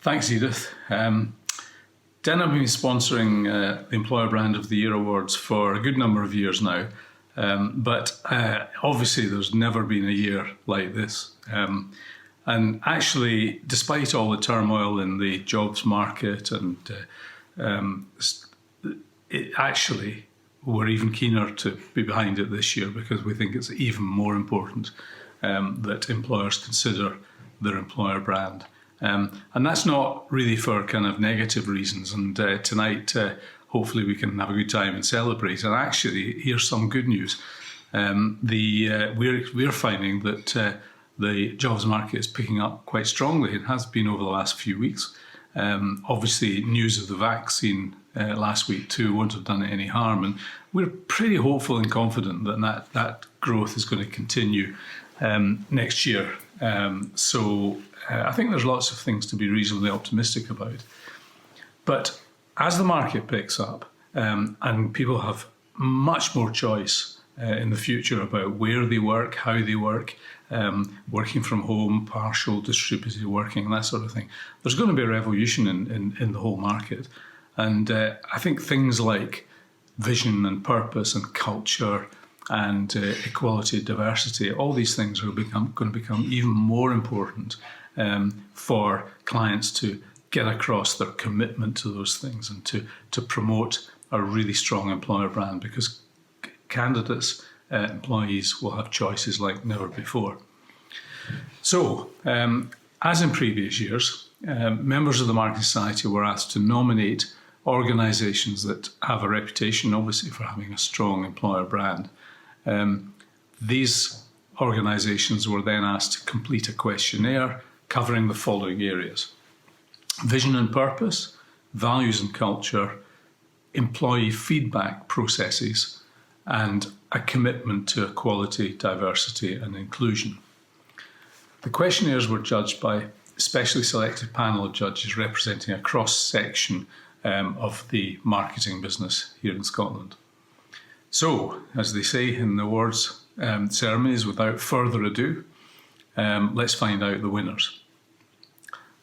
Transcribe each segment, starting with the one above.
Thanks, Edith. Denholm have been sponsoring the Employer Brand of the Year Awards for a good number of years now. But obviously there's never been a year like this. And actually, despite all the turmoil in the jobs market, and we're even keener to be behind it this year because we think it's even more important that employers consider their employer brand. And that's not really for kind of negative reasons. And tonight, hopefully we can have a good time and celebrate. And actually, here's some good news. We're finding that the jobs market is picking up quite strongly. It has been over the last few weeks. Obviously, news of the vaccine last week too won't have done it any harm. And we're pretty hopeful and confident that growth is going to continue next year. So I think there's lots of things to be reasonably optimistic about. But as the market picks up and people have much more choice in the future about where they work, how they work, working from home, partial, distributed working, that sort of thing, there's going to be a revolution in the whole market. And I think things like vision and purpose and culture and equality, diversity, all these things are going to become even more important for clients to get across their commitment to those things and to promote a really strong employer brand, because candidates, employees will have choices like never before. So, as in previous years, members of the Marketing Society were asked to nominate organisations that have a reputation, obviously, for having a strong employer brand. These organisations were then asked to complete a questionnaire covering the following areas: vision and purpose, values and culture, employee feedback processes, and a commitment to equality, diversity and inclusion. The questionnaires were judged by a specially selected panel of judges representing a cross-section of the marketing business here in Scotland. So, as they say in the awards ceremonies, without further ado, let's find out the winners.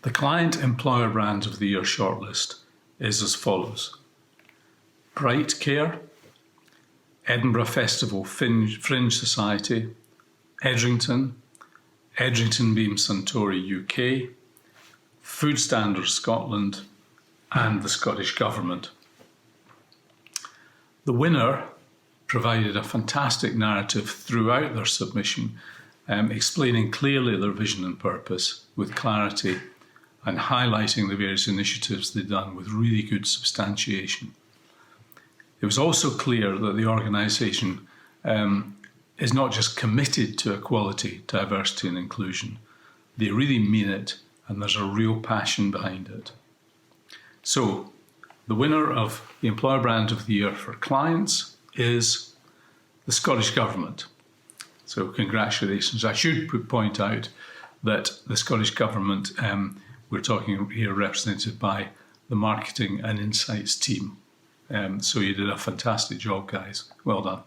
The Client Employer Brand of the Year shortlist is as follows: Bright Care, Edinburgh Festival Fringe Society, Edrington, Edrington Beam Suntory UK, Food Standards Scotland, and the Scottish Government. The winner provided a fantastic narrative throughout their submission, explaining clearly their vision and purpose with clarity and highlighting the various initiatives they've done with really good substantiation. It was also clear that the organisation is not just committed to equality, diversity and inclusion. They really mean it, and there's a real passion behind it. So, the winner of the Employer Brand of the Year for clients is the Scottish Government. So congratulations. I should point out that the Scottish Government, we're talking here represented by the Marketing and Insights team. So you did a fantastic job, guys. Well done.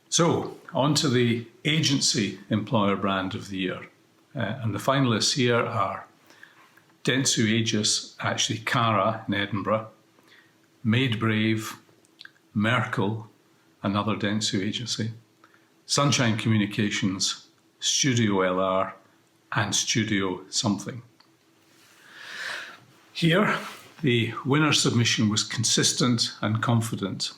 So, on to the Agency Employer Brand of the Year. And the finalists here are Dentsu Aegis, actually Cara in Edinburgh, Made Brave, Merkel, another Dentsu agency, Sunshine Communications, Studio LR, and Studio something. Here, the winner submission was consistent and confident.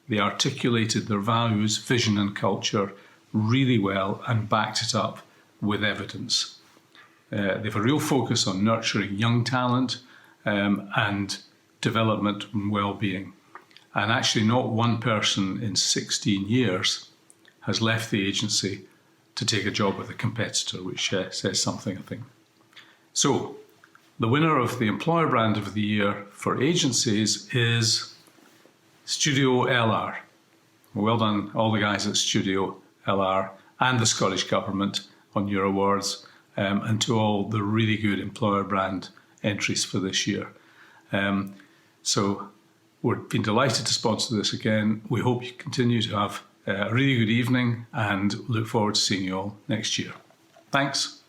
They articulated their values, vision and culture really well and backed it up with evidence. They have a real focus on nurturing young talent and development and well-being. And actually not one person in 16 years has left the agency to take a job with a competitor, which says something, I think. So, the winner of the Employer Brand of the Year for agencies is Studio LR. Well done, all the guys at Studio LR and the Scottish Government on your awards, and to all the really good employer brand entries for this year. So we've been delighted to sponsor this again. We hope you continue to have a really good evening and look forward to seeing you all next year. Thanks.